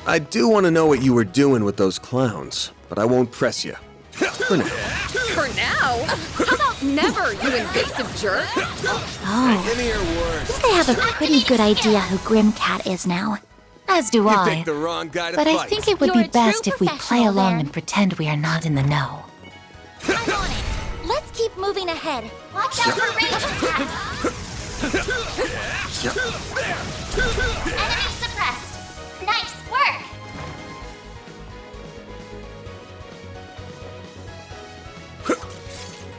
I do want to know what you were doing with those clowns, but I won't press you. For now. For now? How about never, you invasive jerk? Oh, Give me your I worst. think I have a pretty good idea who Grimcat is now. As do You I. picked the wrong guy to But fight. I think it would You're be a true best if we play professional along there. and pretend we are not in the know. I'm on it. Let's keep moving ahead. Watch out for range attacks. Enemy suppressed. Nice work.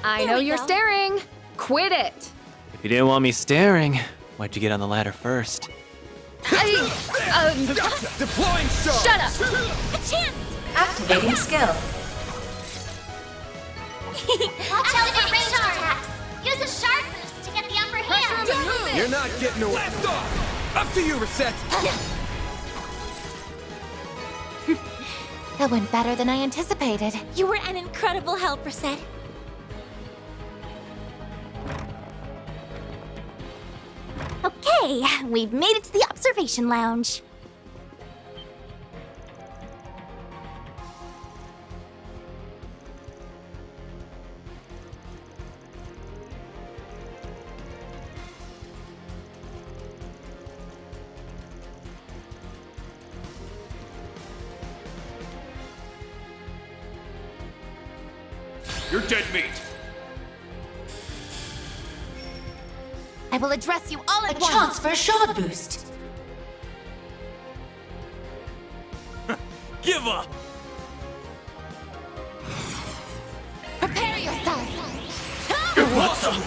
I There know we you're go. staring. Quit it. If you didn't want me staring, why'd you get on the ladder first? Deploying shark! Shut up! A chance. Activating skill. Watch out for range attacks. Use a sharp boost to get the upper hand. You're not getting away. Up to you, Reset. That went better than I anticipated. You were an incredible help, Reset. Okay, we've made it to the observation lounge. You're dead meat. I will address you all at A once. chance for a shard boost. Give up. Prepare yourself. You're awesome.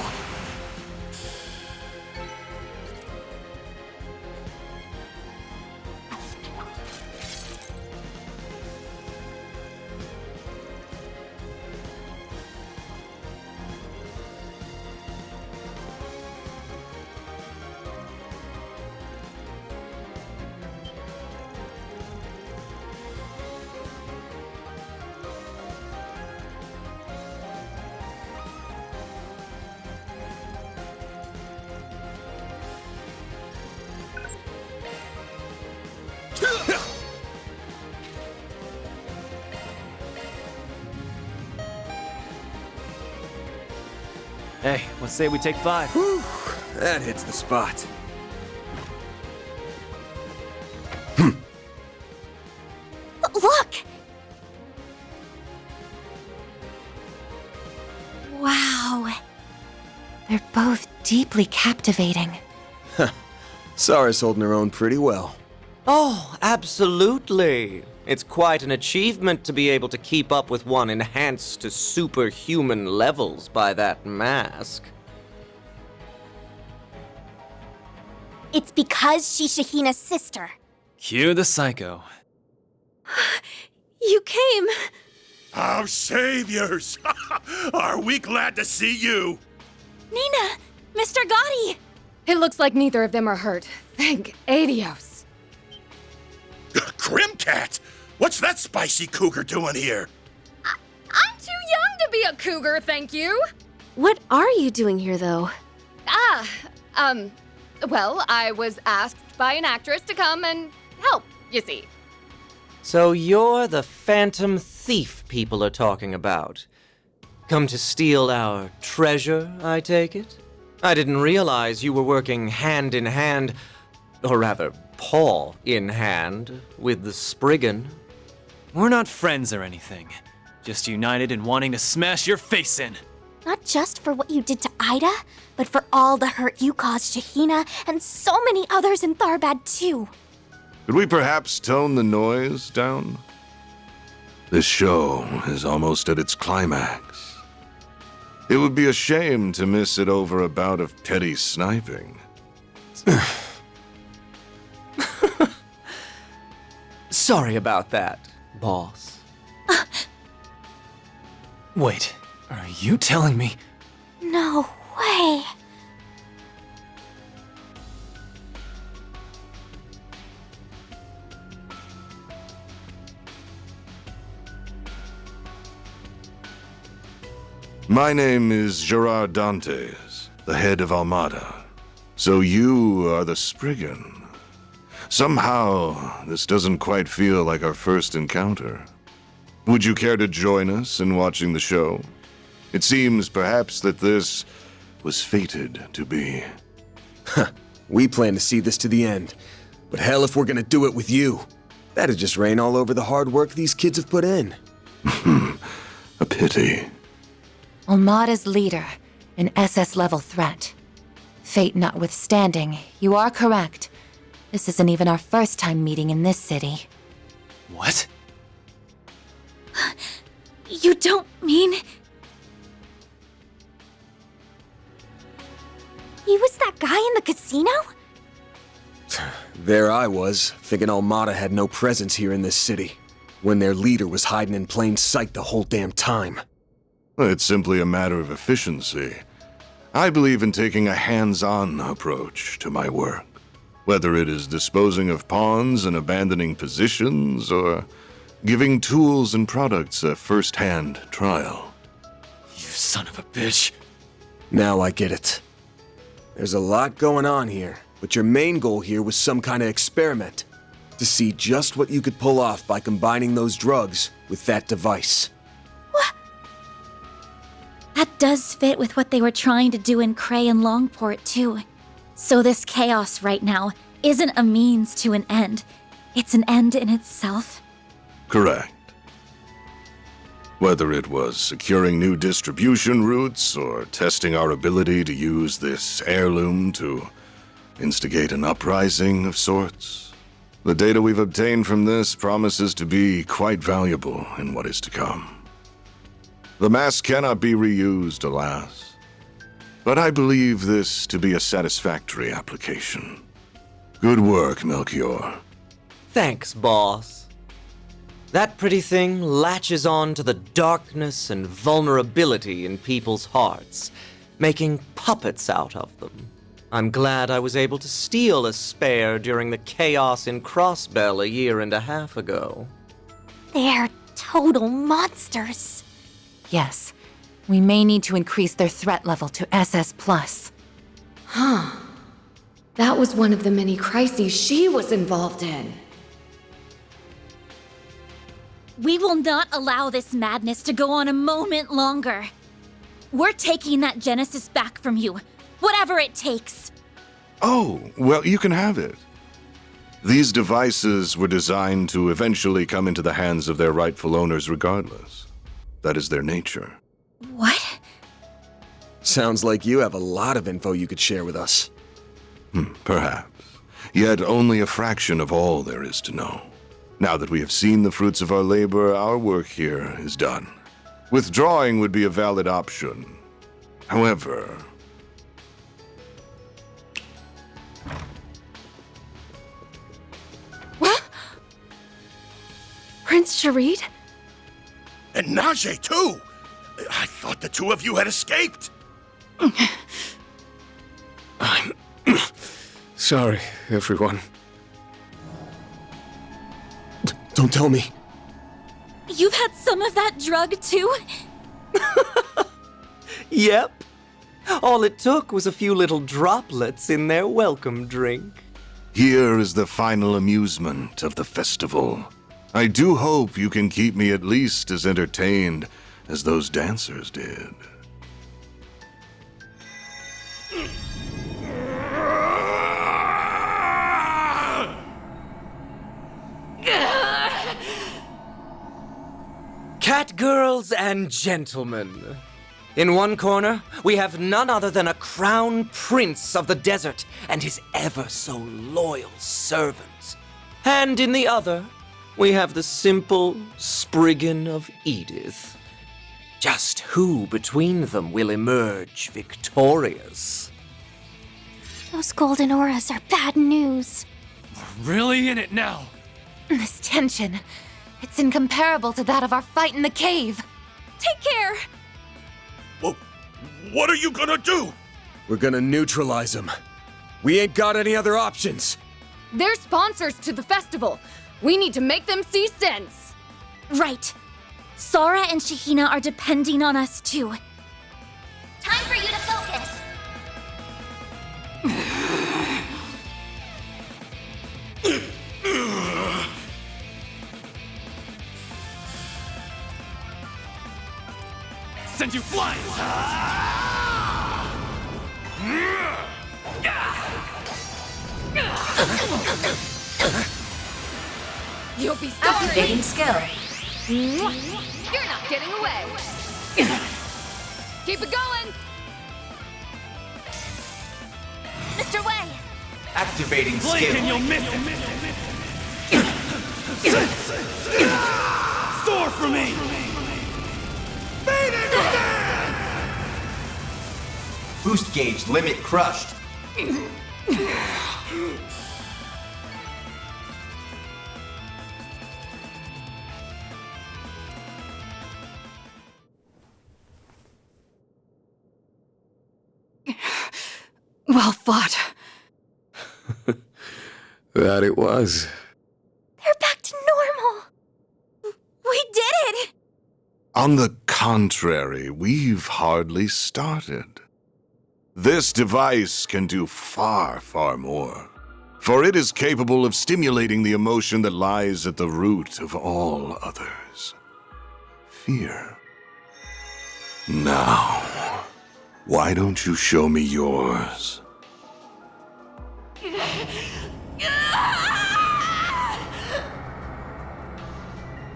Hey, let's say we take 5. Whew, that hits the spot. Look! Wow. They're both deeply captivating. Sara's holding her own pretty well. Oh, absolutely. It's quite an achievement to be able to keep up with one enhanced to superhuman levels by that mask. It's because she's Shahina's sister. Cue the psycho. You came. Our saviors. Are we glad to see you? Nina! Mr. Gotti! It looks like neither of them are hurt. Thank Adios. Grimcat! What's that spicy cougar doing here? I'm too young to be a cougar, thank you. What are you doing here, though? Well, I was asked by an actress to come and help, you see. So you're the phantom thief people are talking about. Come to steal our treasure, I take it? I didn't realize you were working hand in hand, or rather, paw in hand, with the Spriggan. We're not friends or anything. Just united in wanting to smash your face in. Not just for what you did to Ida, but for all the hurt you caused Shahina and so many others in Tharbad, too. Could we perhaps tone the noise down? This show is almost at its climax. It would be a shame to miss it over a bout of Teddy sniping. Sorry about that, boss. Wait, are you telling me? No way. My name is Gerard Dantes, the head of Almada. So you are the Spriggan. Somehow, this doesn't quite feel like our first encounter. Would you care to join us in watching the show? It seems perhaps that this was fated to be. We plan to see this to the end. But hell if we're gonna do it with you. That'd just rain all over the hard work these kids have put in. A pity. Almada's leader, an SS-level threat. Fate notwithstanding, you are correct. This isn't even our first time meeting in this city. What? You don't mean... He was that guy in the casino? There I was, thinking Almada had no presence here in this city, when their leader was hiding in plain sight the whole damn time. It's simply a matter of efficiency. I believe in taking a hands-on approach to my work. Whether it is disposing of pawns and abandoning positions, or giving tools and products a first-hand trial. You son of a bitch. Now I get it. There's a lot going on here, but your main goal here was some kind of experiment. To see just what you could pull off by combining those drugs with that device. What? That does fit with what they were trying to do in Cray and Longport, too. So this chaos right now isn't a means to an end. It's an end in itself. Correct. Whether it was securing new distribution routes or testing our ability to use this heirloom to instigate an uprising of sorts, the data we've obtained from this promises to be quite valuable in what is to come. The mask cannot be reused, alas, but I believe this to be a satisfactory application. Good work, Melchior. Thanks, boss. That pretty thing latches on to the darkness and vulnerability in people's hearts, making puppets out of them. I'm glad I was able to steal a spare during the chaos in Crossbell a year and a half ago. They're total monsters. Yes, we may need to increase their threat level to SS+. Huh. That was one of the many crises she was involved in. We will not allow this madness to go on a moment longer. We're taking that Genesis back from you, whatever it takes. Oh, well, you can have it. These devices were designed to eventually come into the hands of their rightful owners regardless. That is their nature. What? Sounds like you have a lot of info you could share with us. Perhaps. Yet only a fraction of all there is to know. Now that we have seen the fruits of our labor, our work here is done. Withdrawing would be a valid option. However... What? Prince Sharid? And Najee, too! I thought the two of you had escaped! I'm sorry, everyone. Don't tell me. You've had some of that drug too? Yep. All it took was a few little droplets in their welcome drink. Here is the final amusement of the festival. I do hope you can keep me at least as entertained as those dancers did. Catgirls and gentlemen. In one corner, we have none other than a crown prince of the desert and his ever so loyal servant. And in the other, we have the simple Spriggan of Edith. Just who between them will emerge victorious? Those golden auras are bad news. We're really in it now. This tension, it's incomparable to that of our fight in the cave. Take care! Well, what are you gonna do? We're gonna neutralize them. We ain't got any other options. They're sponsors to the festival. We need to make them see sense. Right. Sora and Shahina are depending on us too. Time for you to focus. send you flying! You'll be sorry. Activating skill. You're not getting away. Keep it going. Mr. Wei! Activating Blink skill. and you'll miss it! Soar for me! Boost gauge limit crushed. Well fought. That it was. They're back to normal. We did it! On the contrary, we've hardly started. This device can do far, far more. For it is capable of stimulating the emotion that lies at the root of all others. Fear. Now, why don't you show me yours?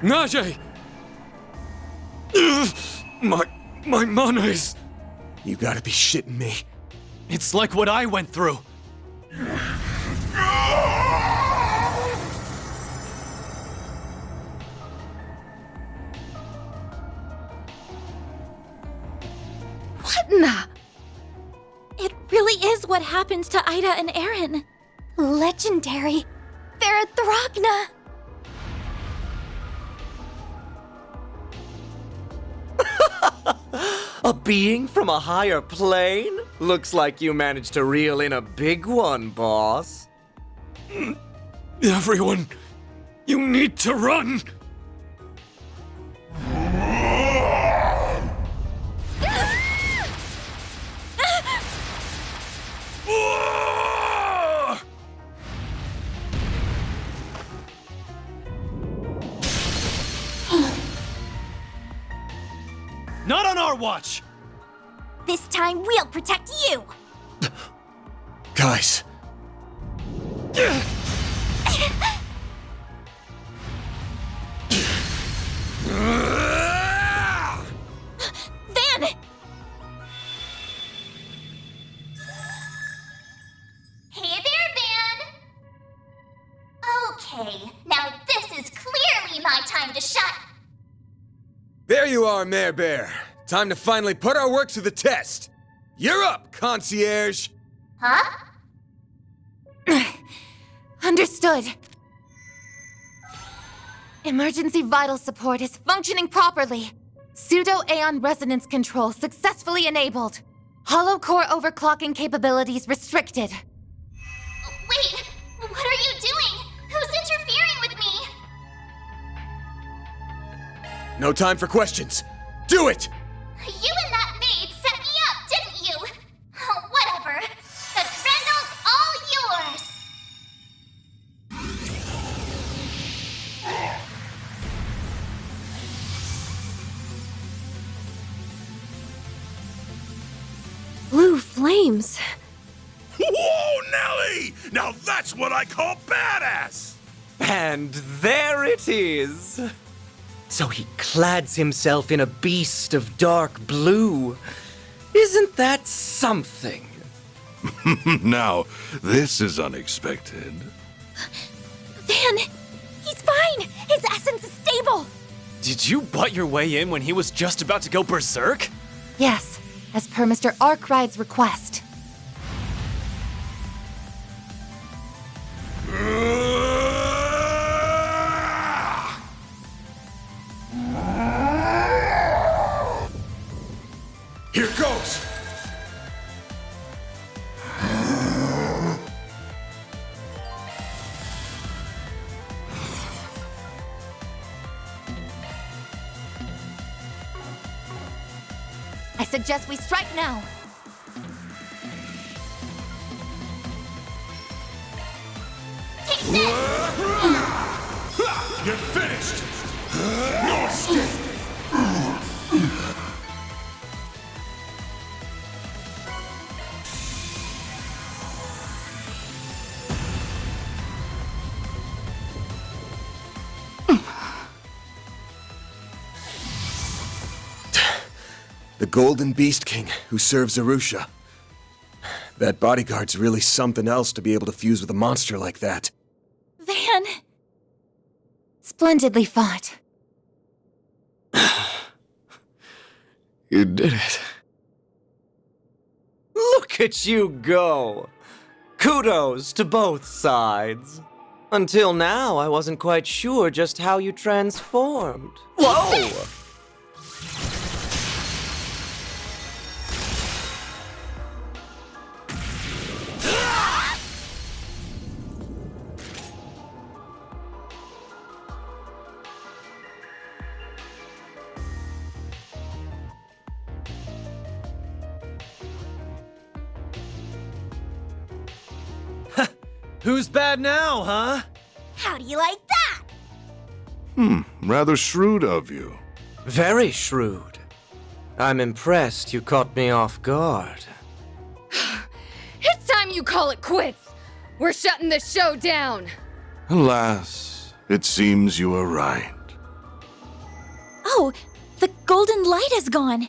Najee! My manners! You gotta be shitting me. It's like what I went through. What in the? It really is what happens to Ida and Eren. Legendary. Verathrochna. A being from a higher plane? Looks like you managed to reel in a big one, boss. Everyone, you need to run! Not on our watch! This time we'll protect you! Guys, Van! Hey there, Van! Okay, now this is clearly my time to shine. there you are, Mare Bear. Time to finally put our work to the test. You're up, concierge. Huh? Understood. Emergency vital support is functioning properly. Pseudo-Aeon resonance control successfully enabled. Hollow core overclocking capabilities restricted. Wait, what are you doing? Who's interfering with me? No time for questions. Do it! You and that maid set me up, didn't you? Oh, whatever. The Grendel's all yours. Blue flames. Whoa, Nelly! Now that's what I call badass! And there it is. So he clads himself in a beast of dark blue. Isn't that something? Now, this is unexpected. Van! He's fine! His essence is stable! Did you butt your way in when he was just about to go berserk? Yes, as per Mr. Arkride's request. Here goes! I suggest we strike now. Take this! You're finished! No escape! The Golden Beast King who serves Arusha. That bodyguard's really something else to be able to fuse with a monster like that. Van! Splendidly fought. You did it. Look at you go! Kudos to both sides. Until now, I wasn't quite sure just how you transformed. Whoa! Who's bad now, huh? How do you like that? Rather shrewd of you. Very shrewd. I'm impressed you caught me off guard. It's time you call it quits. We're shutting this show down. Alas, it seems you are right. Oh, the golden light is gone.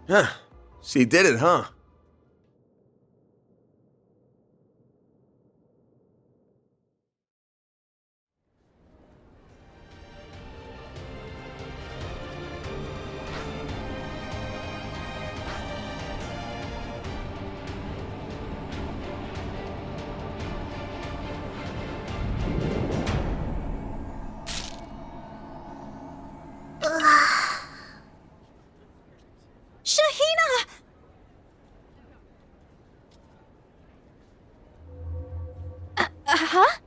Huh. She did it, huh? Shahina! Huh?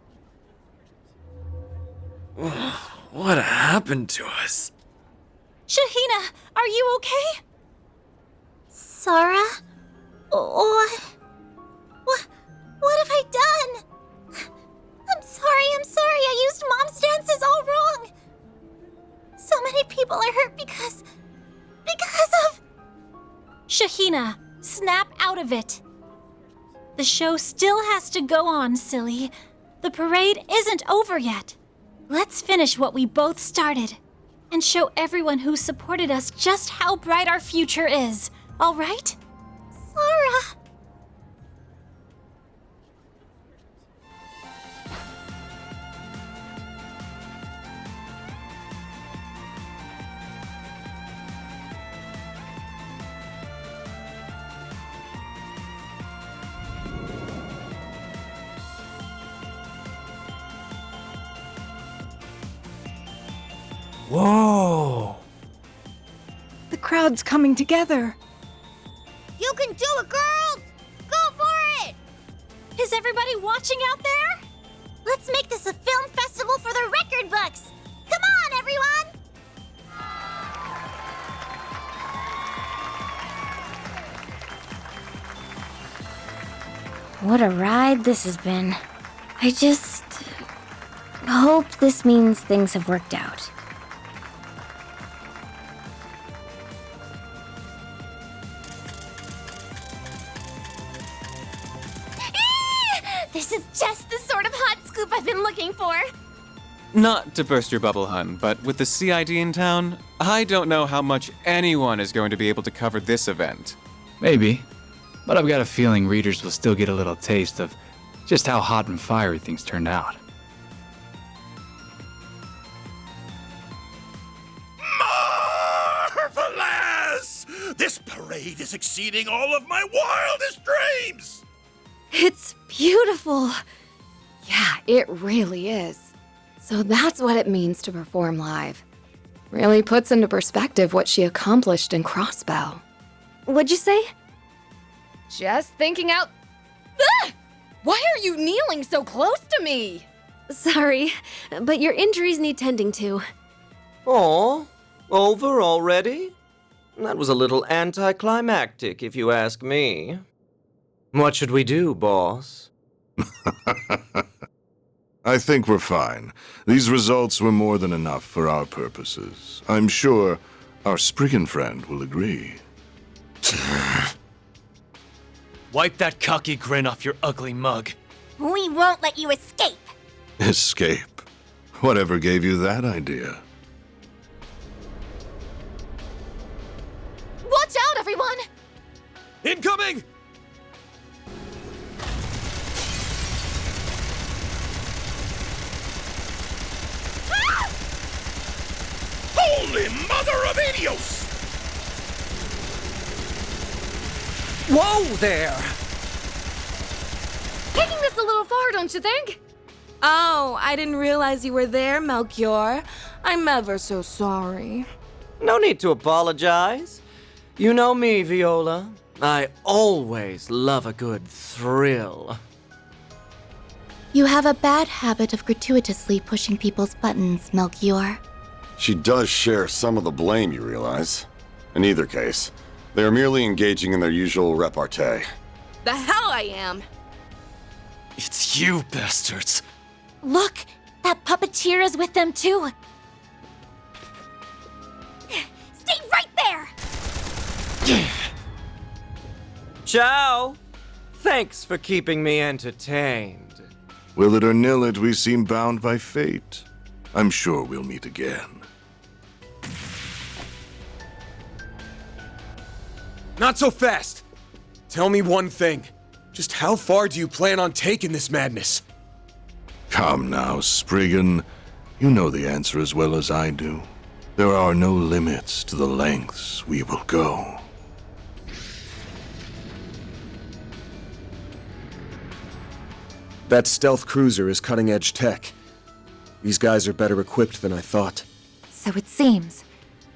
What happened to us? Shahina, are you okay? Sarah? What have I done? I'm sorry, I used Mom's dances all wrong. So many people are hurt because of... Shahina, snap out of it. The show still has to go on, silly. The parade isn't over yet. Let's finish what we both started and show everyone who supported us just how bright our future is, all right? Sarah! Whoa! The crowd's coming together. You can do it, girls! Go for it! Is everybody watching out there? Let's make this a film festival for the record books! Come on, everyone! What a ride this has been. I just hope this means things have worked out. This is just the sort of hot scoop I've been looking for. Not to burst your bubble, hun, but with the CID in town, I don't know how much anyone is going to be able to cover this event. Maybe. But I've got a feeling readers will still get a little taste of just how hot and fiery things turned out. Marvelous! This parade is exceeding all of my wildest dreams! It's beautiful. Yeah, it really is. So that's what it means to perform live. Really puts into perspective what she accomplished in Crossbow. What'd you say? Just thinking out. Ah! Why are you kneeling so close to me? Sorry, but your injuries need tending to. Aw, over already? That was a little anticlimactic, if you ask me. What should we do, boss? I think we're fine. These results were more than enough for our purposes. I'm sure our Spriggan friend will agree. Wipe that cocky grin off your ugly mug. We won't let you escape. Escape? Whatever gave you that idea? Watch out, everyone! Incoming! Holy mother of Idios! Whoa there! Taking this a little far, don't you think? Oh, I didn't realize you were there, Melchior. I'm ever so sorry. No need to apologize. You know me, Viola. I always love a good thrill. You have a bad habit of gratuitously pushing people's buttons, Melchior. She does share some of the blame, you realize. In either case, they are merely engaging in their usual repartee. The hell I am! It's you, bastards. Look, that puppeteer is with them too. Stay right there! Ciao! Thanks for keeping me entertained. Will it or nill it, we seem bound by fate. I'm sure we'll meet again. Not so fast! Tell me one thing. Just how far do you plan on taking this madness? Come now, Spriggan. You know the answer as well as I do. There are no limits to the lengths we will go. That stealth cruiser is cutting-edge tech. These guys are better equipped than I thought. So it seems.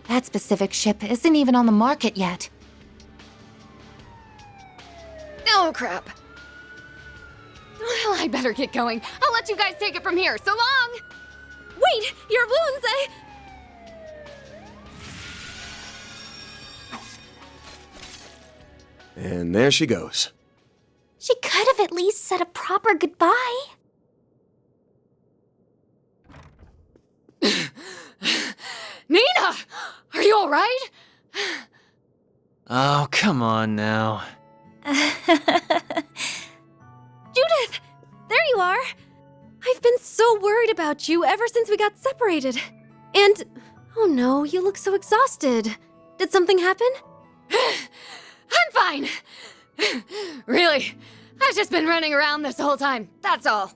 That specific ship isn't even on the market yet. Oh, crap. Well, I better get going. I'll let you guys take it from here. So long! Wait, your wounds, And there she goes. She could have at least said a proper goodbye. Nina! Are you alright? Oh, come on now. Judith! There you are! I've been so worried about you ever since we got separated. And, oh no, you look so exhausted. Did something happen? I'm fine! Really, I've just been running around this whole time, that's all.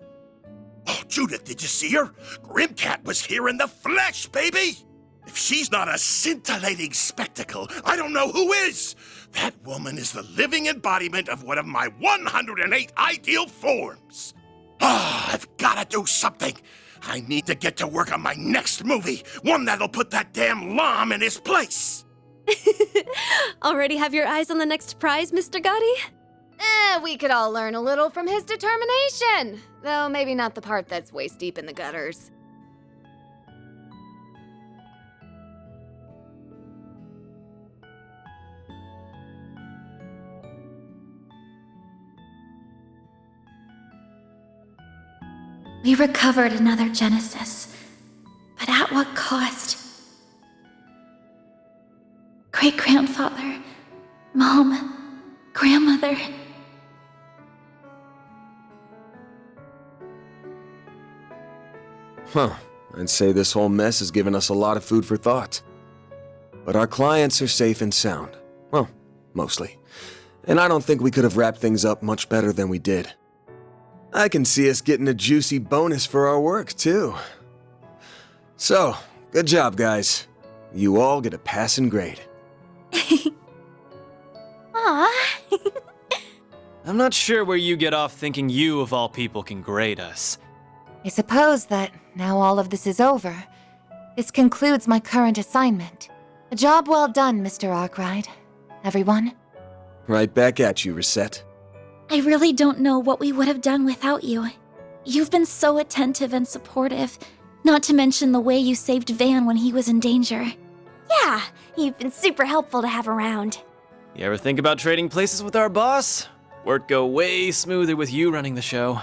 Oh, Judith, did you see her? Grimcat was here in the flesh, baby! If she's not a scintillating spectacle, I don't know who is! That woman is the living embodiment of one of my 108 ideal forms! I've gotta do something! I need to get to work on my next movie, one that'll put that damn Lom in his place! Already have your eyes on the next prize, Mr. Gotti? We could all learn a little from his determination. Though maybe not the part that's waist deep in the gutters. We recovered another Genesis, but at what cost? Great-grandfather, Mom, grandmother. Huh, I'd say this whole mess has given us a lot of food for thought. But our clients are safe and sound. Well, mostly. And I don't think we could have wrapped things up much better than we did. I can see us getting a juicy bonus for our work, too. So, good job, guys. You all get a passing grade. Aw. I'm not sure where you get off thinking you, of all people, can grade us. I suppose that, now all of this is over, this concludes my current assignment. A job well done, Mr. Arkwright. Everyone? Right back at you, Reset. I really don't know what we would have done without you. You've been so attentive and supportive, not to mention the way you saved Van when he was in danger. Yeah, you've been super helpful to have around. You ever think about trading places with our boss? Work go way smoother with you running the show.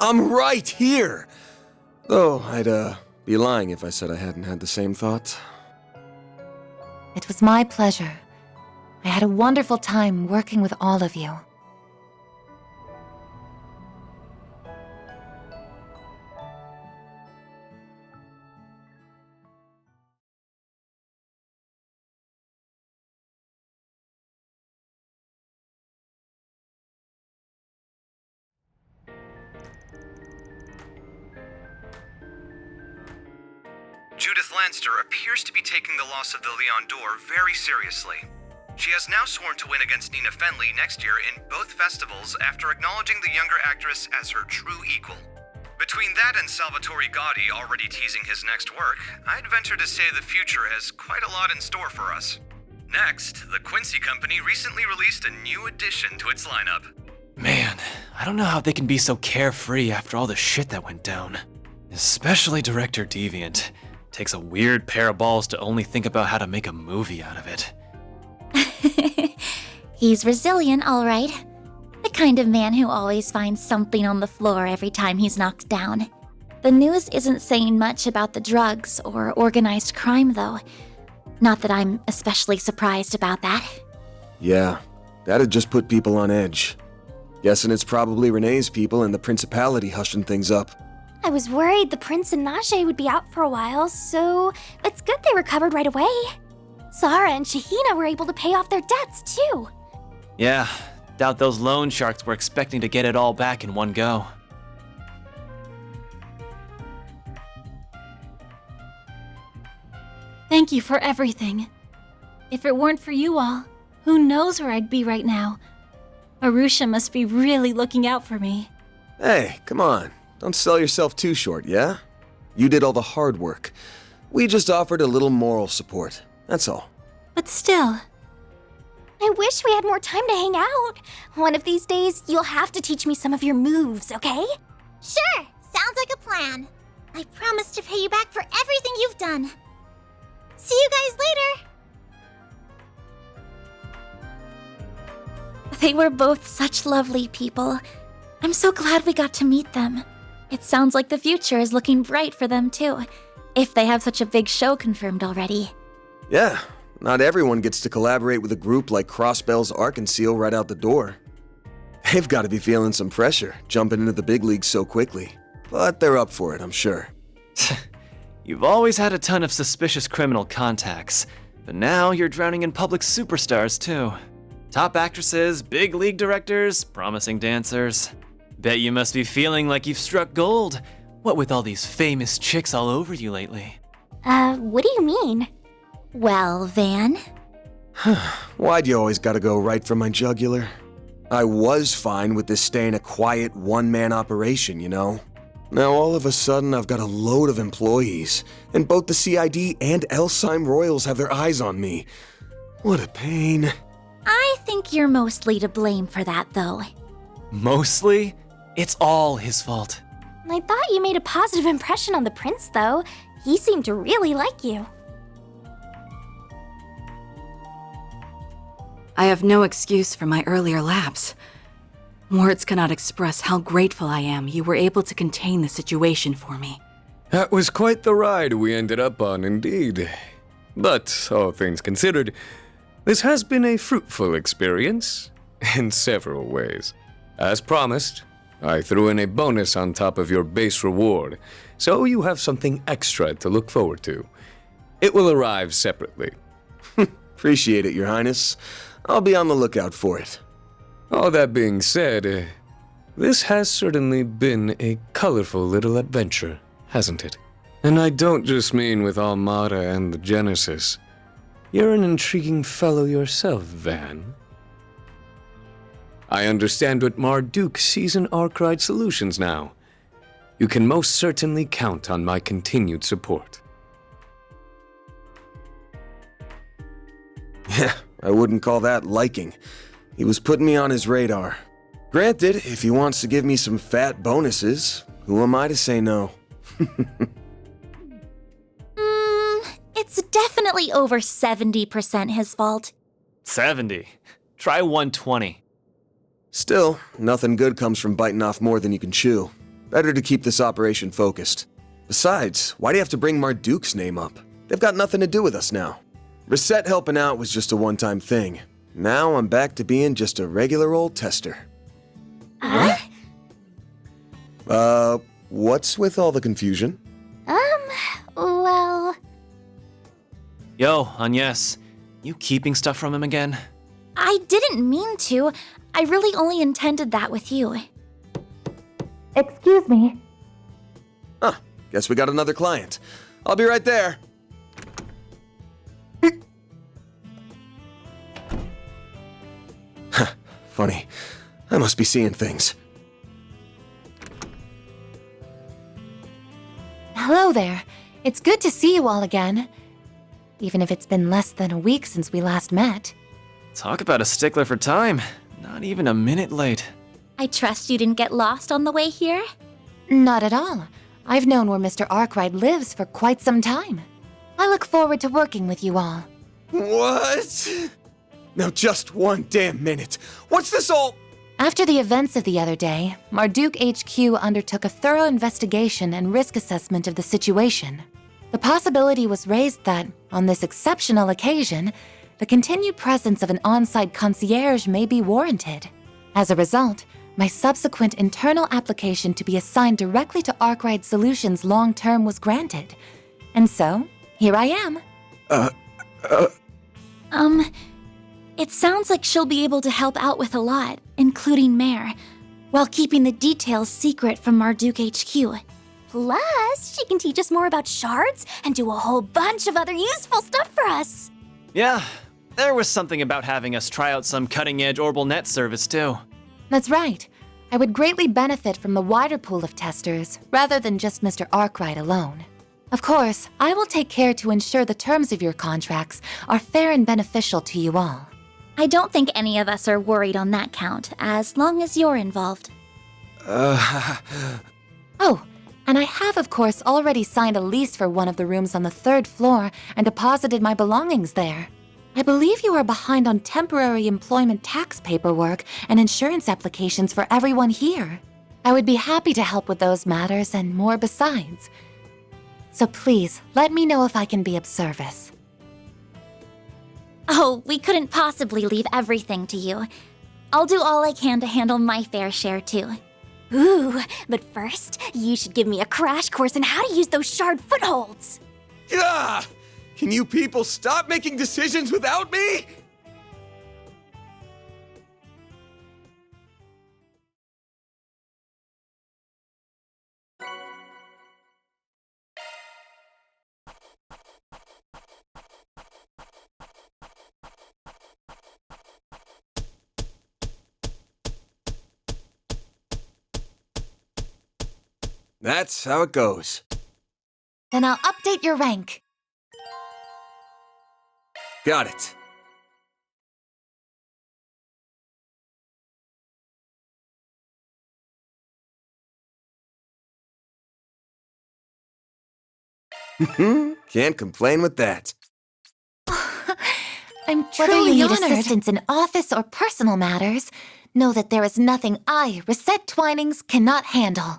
I'm right here! Though, I'd, be lying if I said I hadn't had the same thought. It was my pleasure. I had a wonderful time working with all of you. Judith Lanster appears to be taking the loss of the Leon d'Or very seriously. She has now sworn to win against Nina Fenley next year in both festivals after acknowledging the younger actress as her true equal. Between that and Salvatore Gotti already teasing his next work, I'd venture to say the future has quite a lot in store for us. Next, the Quincy Company recently released a new addition to its lineup. Man, I don't know how they can be so carefree after all the shit that went down. Especially Director Deviant. Takes a weird pair of balls to only think about how to make a movie out of it. He's resilient, all right. The kind of man who always finds something on the floor every time he's knocked down. The news isn't saying much about the drugs or organized crime, though. Not that I'm especially surprised about that. Yeah, that'd just put people on edge. Guessing it's probably Renee's people and the Principality hushing things up. I was worried the Prince and Najee would be out for a while, so it's good they recovered right away. Zara and Shahina were able to pay off their debts, too. Yeah, doubt those loan sharks were expecting to get it all back in one go. Thank you for everything. If it weren't for you all, who knows where I'd be right now? Arusha must be really looking out for me. Hey, come on. Don't sell yourself too short, yeah? You did all the hard work. We just offered a little moral support. That's all. But still. I wish we had more time to hang out. One of these days, you'll have to teach me some of your moves, okay? Sure, sounds like a plan. I promise to pay you back for everything you've done. See you guys later! They were both such lovely people. I'm so glad we got to meet them. It sounds like the future is looking bright for them too, if they have such a big show confirmed already. Yeah, not everyone gets to collaborate with a group like Crossbell's Arkansas right out the door. They've got to be feeling some pressure, jumping into the big leagues so quickly. But they're up for it, I'm sure. You've always had a ton of suspicious criminal contacts, but now you're drowning in public superstars too. Top actresses, big league directors, promising dancers. Bet you must be feeling like you've struck gold. What with all these famous chicks all over you lately? What do you mean? Well, Van? Why'd you always gotta go right for my jugular? I was fine with this staying a quiet one-man operation, you know? Now all of a sudden I've got a load of employees, and both the CID and Elsheim Royals have their eyes on me. What a pain. I think you're mostly to blame for that, though. Mostly? It's all his fault. I thought you made a positive impression on the prince, though. He seemed to really like you. I have no excuse for my earlier lapse. Words cannot express how grateful I am you were able to contain the situation for me. That was quite the ride we ended up on, indeed. But, all things considered, this has been a fruitful experience in several ways. As promised, I threw in a bonus on top of your base reward, so you have something extra to look forward to. It will arrive separately. Appreciate it, Your Highness. I'll be on the lookout for it. All that being said, this has certainly been a colorful little adventure, hasn't it? And I don't just mean with Almada and the Genesis. You're an intriguing fellow yourself, Van. I understand what Marduk sees in Arkride Solutions now. You can most certainly count on my continued support. Yeah, I wouldn't call that liking. He was putting me on his radar. Granted, if he wants to give me some fat bonuses, who am I to say no? It's definitely over 70% his fault. 70. Try 120. Still, nothing good comes from biting off more than you can chew. Better to keep this operation focused. Besides, why do you have to bring Marduk's name up? They've got nothing to do with us now. Reset helping out was just a one-time thing. Now I'm back to being just a regular old tester. What's with all the confusion? Well... Yo, Agnes, you keeping stuff from him again? I didn't mean to. I really only intended that with you. Excuse me. Huh, guess we got another client. I'll be right there. Funny. I must be seeing things. Hello there. It's good to see you all again. Even if it's been less than a week since we last met. Talk about a stickler for time. Not even a minute late. I trust you didn't get lost on the way here? Not at all. I've known where Mr. Arkwright lives for quite some time. I look forward to working with you all. What? Now just one damn minute. What's this all? After the events of the other day, Marduk HQ undertook a thorough investigation and risk assessment of the situation. The possibility was raised that, on this exceptional occasion, the continued presence of an on-site concierge may be warranted. As a result, my subsequent internal application to be assigned directly to Arkwright Solutions long-term was granted. And so, here I am. It sounds like she'll be able to help out with a lot, including Mare, while keeping the details secret from Marduk HQ. Plus, she can teach us more about shards and do a whole bunch of other useful stuff for us. Yeah, there was something about having us try out some cutting-edge Orbital Net service, too. That's right. I would greatly benefit from the wider pool of testers, rather than just Mr. Arkwright alone. Of course, I will take care to ensure the terms of your contracts are fair and beneficial to you all. I don't think any of us are worried on that count, as long as you're involved. Oh, and I have of course already signed a lease for one of the rooms on the 3rd floor and deposited my belongings there. I believe you are behind on temporary employment tax paperwork and insurance applications for everyone here. I would be happy to help with those matters and more besides. So please, let me know if I can be of service. Oh, we couldn't possibly leave everything to you. I'll do all I can to handle my fair share, too. Ooh, but first, you should give me a crash course on how to use those shard footholds. Gah! Can you people stop making decisions without me? That's how it goes. Then I'll update your rank. Got it. Can't complain with that. I'm Whether truly you need need assistance in office or personal matters, know that there is nothing I, Reset Twinings, cannot handle.